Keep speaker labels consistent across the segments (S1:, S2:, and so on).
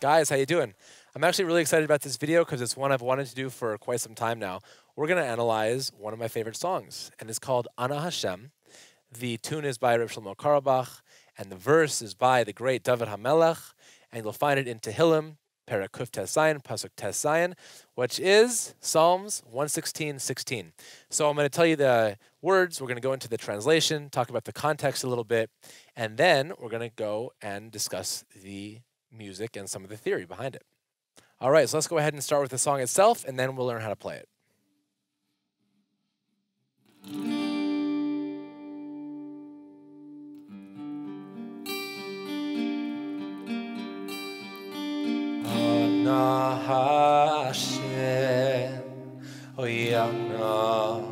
S1: Guys, how you doing? I'm actually really excited about this video because it's one I've wanted to do for quite some time now. We're going to analyze one of my favorite songs, and it's called Ono Hashem. The tune is by Shlomo Carlebach, and the verse is by the great David HaMelech, and you'll find it in Tehillim, Perek Kuf Tes Zayin, Pasuk Tes Zayin, which is Psalms 116:16. So I'm going to tell you the words, we're going to go into the translation, talk about the context a little bit, and then we're going to go and discuss the music and some of the theory behind it. All right, so let's go ahead and start with the song itself, and then we'll learn how to play it. Ono Hashem, Ono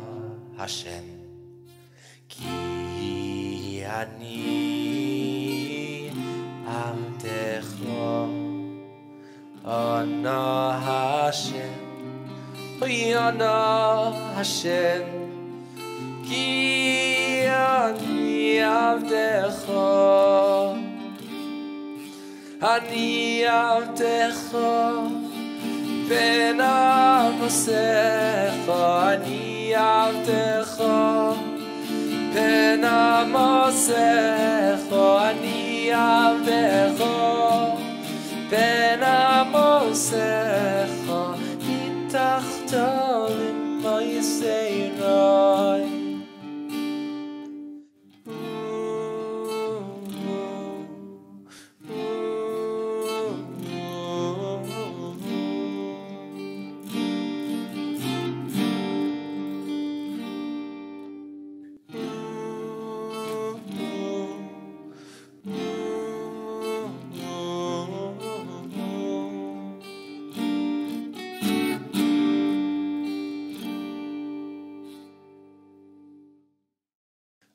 S1: Hashem, Ki ani avdecha. Ono Hashem, Ono Hashem, Ki ani avdecha. Ani avdecha ben amosecha. Ani avdecha ben amosecha. Ani avdecha ben amosecha. Nitachta l'mayseiroi.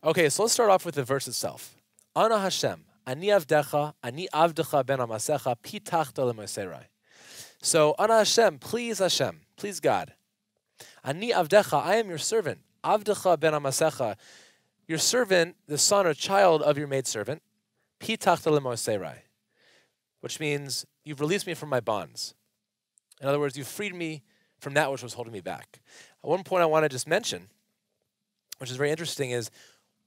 S1: Okay, so let's start off with the verse itself. Ono Hashem, ani avdecha ben amasecha, pitachta l'moserai. So, Ono Hashem, please God. Ani avdecha, I am your servant. Avdecha ben amasecha, your servant, the son or child of your maidservant. Pitachta l'moserai, which means you've released me from my bonds. In other words, you've freed me from that which was holding me back. One point I want to just mention, which is very interesting, is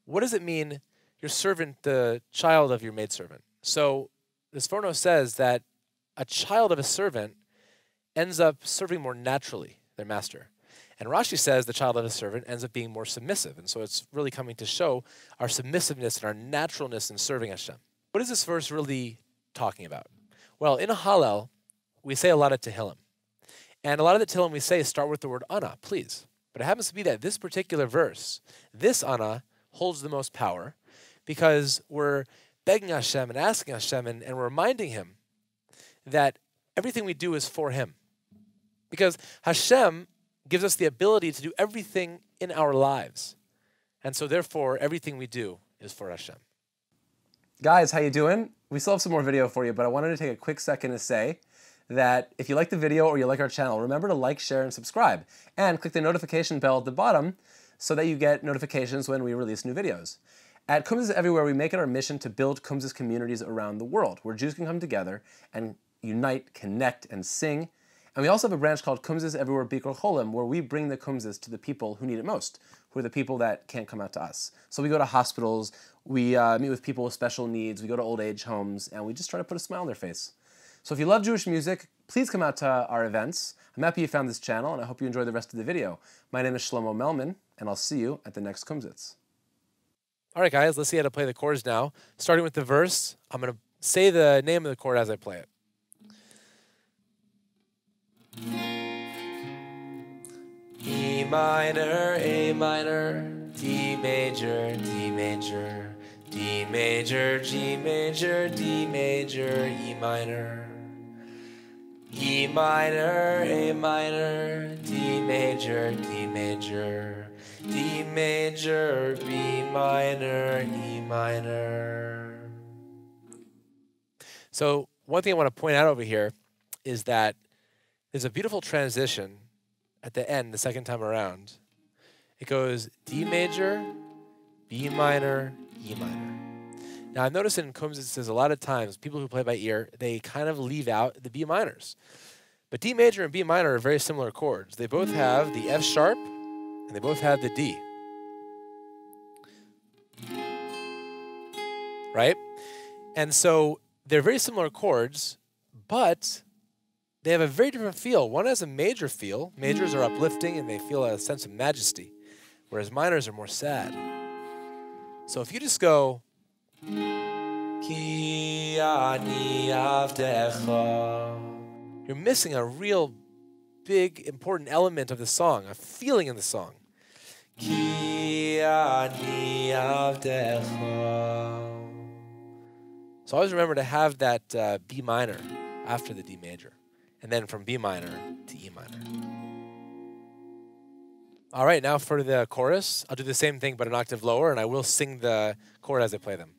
S1: what does it mean, your servant, the child of your maidservant? So this Ono says that a child of a servant ends up serving more naturally their master. And Rashi says the child of a servant ends up being more submissive. And so it's really coming to show our submissiveness and our naturalness in serving Hashem. What is this verse really talking about? Well, in a Hallel, we say a lot of Tehillim. And a lot of the Tehillim we say start with the word Ana, please. But it happens to be that this particular verse, this Ana, holds the most power because we're begging Hashem and asking Hashem and we're reminding Him that everything we do is for Him. Because Hashem gives us the ability to do everything in our lives. And so therefore, everything we do is for Hashem. Guys, how you doing? We still have some more video for you, but I wanted to take a quick second to say that if you like the video or you like our channel, remember to like, share, and subscribe. And click the notification bell at the bottom so that you get notifications when we release new videos. At Kumzits Everywhere, we make it our mission to build Kumzits communities around the world, where Jews can come together and unite, connect, and sing. And we also have a branch called Kumzits Everywhere Bikor Cholim, where we bring the Kumzits to the people who need it most, who are the people that can't come out to us. So we go to hospitals, we meet with people with special needs, we go to old age homes, and we just try to put a smile on their face. So if you love Jewish music, please come out to our events. I'm happy you found this channel, and I hope you enjoy the rest of the video. My name is Shlomo Melman, and I'll see you at the next Kumzits. All right, guys, let's see how to play the chords now. Starting with the verse, I'm going to say the name of the chord as I play it. E minor, A minor, D major, D major, D major, G major, D major, E minor. E minor, A minor, D major, D major, D major, B minor, E minor. So one thing I want to point out over here is that there's a beautiful transition at the end, the second time around. It goes D major, B minor, E minor. Now, I've noticed in Kumzits a lot of times, people who play by ear, they kind of leave out the B minors. But D major and B minor are very similar chords. They both have the F sharp, and they both have the D. Right? And so they're very similar chords, but they have a very different feel. One has a major feel. Majors are uplifting, and they feel a sense of majesty, whereas minors are more sad. So if you just go, Ki ani avdecha, you're missing a real big, important element of the song, a feeling in the song. Ki ani avdecha. So always remember to have that B minor after the D major, and then from B minor to E minor. All right, now for the chorus, I'll do the same thing but an octave lower, and I will sing the chord as I play them.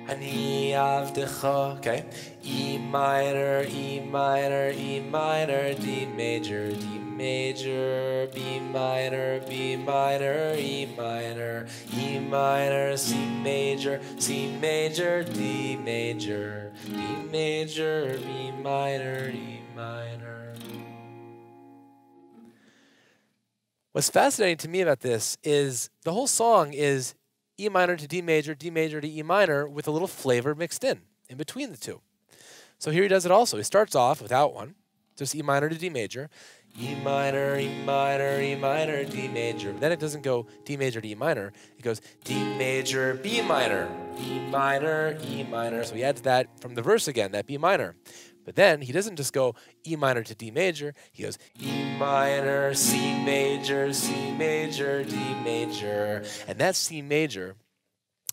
S1: Ani avdecha, okay. E minor, E minor, E minor, D major, D major, B minor, B minor, E minor, E minor, C major, C major, D major, D major, B minor, E minor. What's fascinating to me about this is the whole song is E minor to D major to E minor with a little flavor mixed in between the two. So here he does it also. He starts off without one, just E minor to D major, E minor, E minor, E minor, D major. But then it doesn't go D major to E minor. It goes D major, B minor, E minor, E minor. So he adds that from the verse again, that B minor. But then he doesn't just go E minor to D major. He goes E minor, C major, C major, D major. And that C major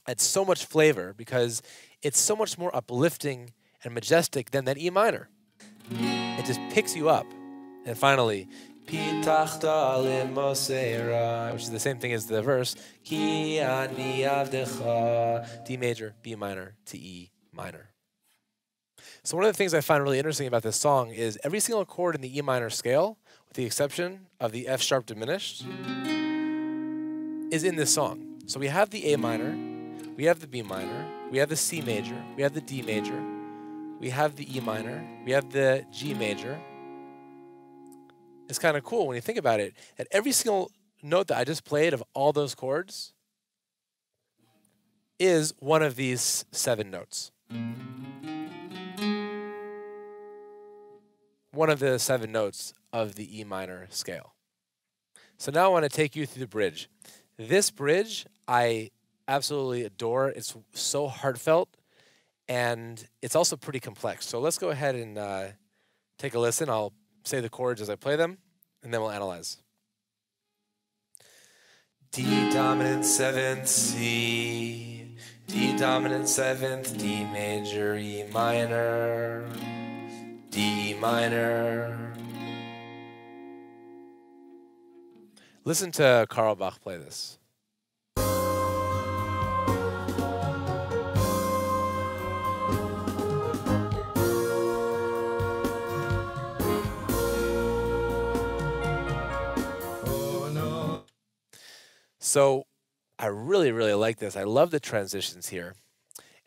S1: adds so much flavor because it's so much more uplifting and majestic than that E minor. It just picks you up. And finally, Pitachta lemosera, which is the same thing as the verse, Ki ani avdecha, D major, B minor to E minor. So one of the things I find really interesting about this song is every single chord in the E minor scale, with the exception of the F sharp diminished, is in this song. So we have the A minor, we have the B minor, we have the C major, we have the D major, we have the E minor, we have the G major. It's kind of cool when you think about it. At every single note that I just played of all those chords is one of these 7 notes. One of the 7 notes of the E minor scale. So now I want to take you through the bridge. This bridge I absolutely adore. It's so heartfelt, and it's also pretty complex. So let's go ahead and take a listen. I'll say the chords as I play them, and then we'll analyze. D dominant 7th, C, D dominant 7th, D major, E minor, D minor. Listen to Carlebach play this. So I really, really like this. I love the transitions here.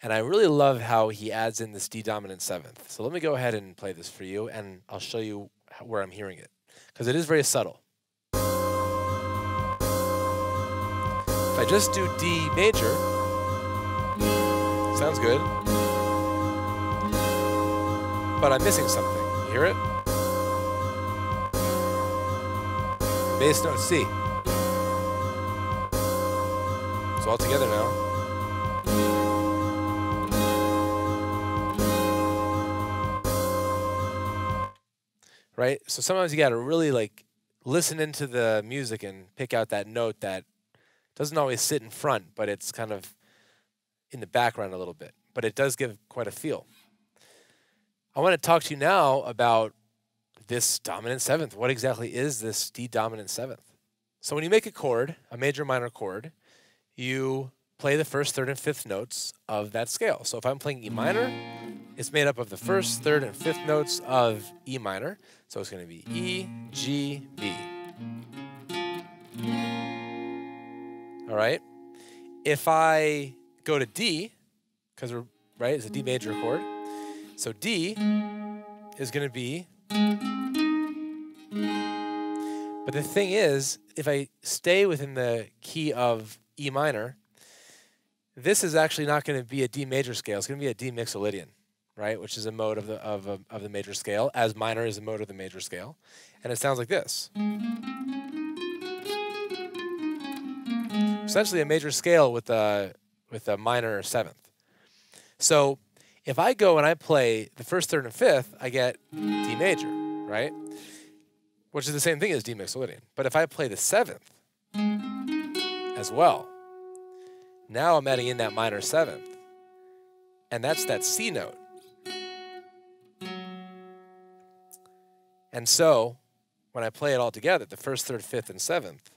S1: And I really love how he adds in this D dominant 7th. So let me go ahead and play this for you, and I'll show you where I'm hearing it, because it is very subtle. If I just do D major, sounds good, but I'm missing something. You hear it? Bass note C. So all together now. Right? So sometimes you got to really listen into the music and pick out that note that doesn't always sit in front, but it's kind of in the background a little bit. But it does give quite a feel. I want to talk to you now about this dominant 7th. What exactly is this D dominant 7th? So when you make a chord, a major minor chord, you play the 1st, 3rd, and 5th notes of that scale. So if I'm playing E minor, it's made up of the 1st, 3rd, and 5th notes of E minor. So it's going to be E, G, B. All right? If I go to D, because we're, right, it's a D major chord. So D is going to be, but the thing is, if I stay within the key of E minor, this is actually not going to be a D major scale. It's going to be a D mixolydian, right, which is a mode of the major scale, as minor is a mode of the major scale. And it sounds like this. Essentially a major scale with a minor seventh. So if I go and I play the first, third, and fifth, I get D major, right? Which is the same thing as D mixolydian. But if I play the seventh as well, now I'm adding in that minor seventh. And that's that C note. And so when I play it all together, the first, third, fifth, and seventh,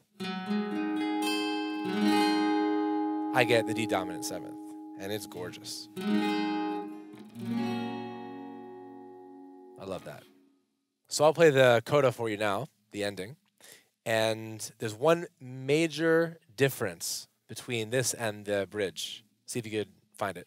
S1: I get the D dominant seventh. And it's gorgeous. I love that. So I'll play the coda for you now, the ending. And there's one major difference between this and the bridge. See if you could find it.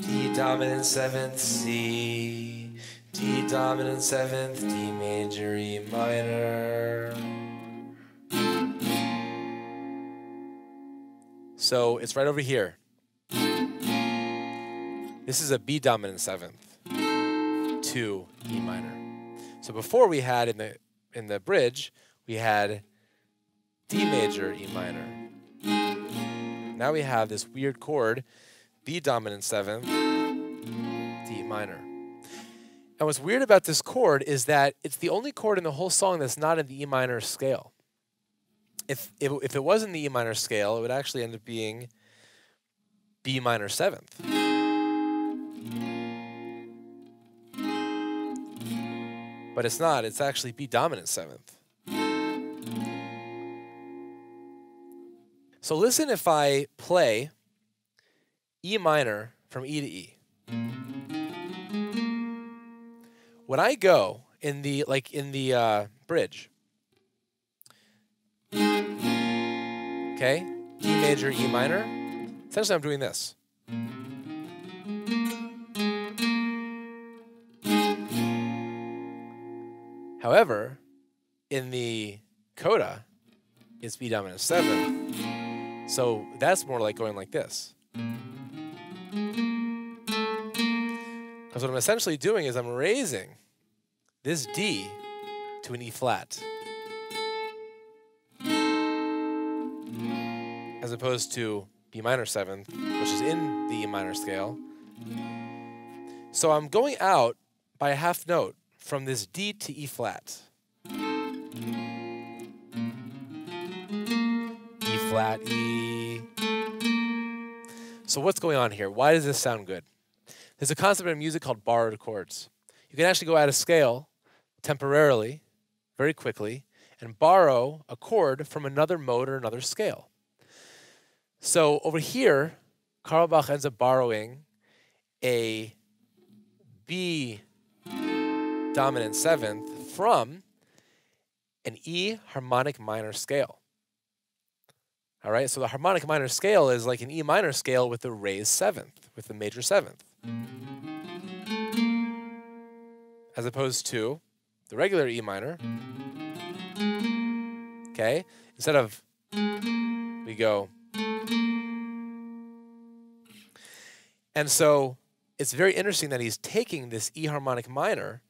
S1: D dominant seventh, C, D dominant seventh, D major, E minor. So it's right over here. This is a B dominant seventh to E minor. So before we had in the bridge, we had D major, E minor. Now we have this weird chord, B dominant seventh, D minor. And what's weird about this chord is that it's the only chord in the whole song that's not in the E minor scale. If it was in the E minor scale, it would actually end up being B minor seventh. But it's not, it's actually B dominant seventh. So listen if I play E minor from E to E. When I go in the bridge, okay, D major, E minor, essentially I'm doing this. However, in the coda, it's B dominant seventh, so that's more like going like this. Because what I'm essentially doing is I'm raising this D to an E flat, as opposed to B minor seventh, which is in the E minor scale. So I'm going out by a half note from this D to E flat. E flat, E. So what's going on here? Why does this sound good? There's a concept in music called borrowed chords. You can actually go out of scale temporarily, very quickly, and borrow a chord from another mode or another scale. So over here, Carlebach ends up borrowing a B dominant seventh from an E harmonic minor scale. All right, so the harmonic minor scale is like an E minor scale with the raised seventh, with the major seventh, as opposed to the regular E minor. Okay, instead of, we go. And so it's very interesting that he's taking this E harmonic minor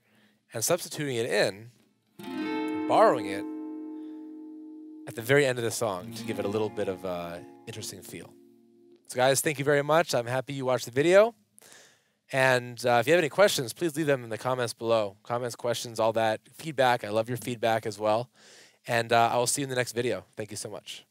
S1: and substituting it in, and borrowing it at the very end of the song to give it a little bit of interesting feel. So guys, thank you very much. I'm happy you watched the video. And if you have any questions, please leave them in the comments below. Comments, questions, all that. Feedback. I love your feedback as well. And I will see you in the next video. Thank you so much.